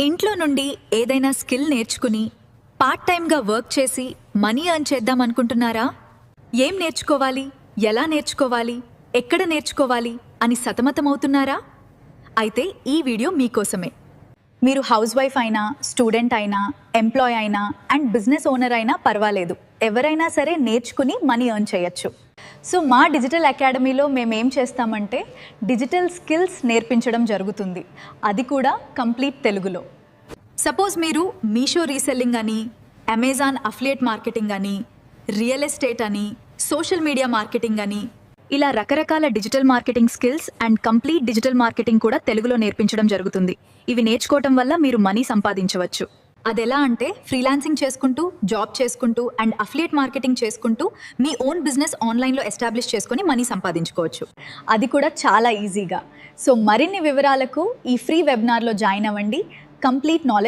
ఇంట్లో నుండి ఏదైనా స్కిల్ నేర్చుకుని పార్ట్ టైంగా వర్క్ చేసి మనీ ఎర్న్ చేద్దాం అనుకుంటున్నారా? ఏం నేర్చుకోవాలి, ఎలా నేర్చుకోవాలి, ఎక్కడ నేర్చుకోవాలి అని సతమతమవుతున్నారా? అయితే ఈ వీడియో మీకోసమే. మీరు హౌస్ వైఫ్ అయినా, స్టూడెంట్ అయినా, ఎంప్లాయ్ అయినా అండ్ బిజినెస్ ఓనర్ అయినా పర్వాలేదు, ఎవరైనా సరే నేర్చుకుని మనీ ఎర్న్ చేయొచ్చు. సో మా డిజిటల్ అకాడమీలో మేము ఏం చేస్తామంటే డిజిటల్ స్కిల్స్ నేర్పించడం జరుగుతుంది, అది కూడా కంప్లీట్ తెలుగులో. సపోజ్ మీరు మీషో రీసెల్లింగ్ అని, అమెజాన్ అఫిలియేట్ మార్కెటింగ్ అని, రియల్ ఎస్టేట్ అని, సోషల్ మీడియా మార్కెటింగ్ అని, ఇలా రకరకాల digital marketing skills and complete digital marketing కూడా తెలుగులో నేర్పించడం జరుగుతుంది. ఇవి నేర్చుకోవటం వల్ల మీరు మనీ సంపాదించవచ్చు. అదెలా అంటే ఫ్రీలాన్సింగ్ చేసుకుంటూ, జాబ్ చేసుకుంటూ అండ్ అఫిలియేట్ మార్కెటింగ్ చేసుకుంటూ మీ ఓన్ బిజినెస్ ఆన్లైన్లో ఎస్టాబ్లిష్ చేసుకొని మనీ సంపాదించుకోవచ్చు, అది కూడా చాలా ఈజీగా. సో మరిన్ని వివరాలకు ఈ ఫ్రీ వెబినార్లో జాయిన్ అవ్వండి. Complete knowledge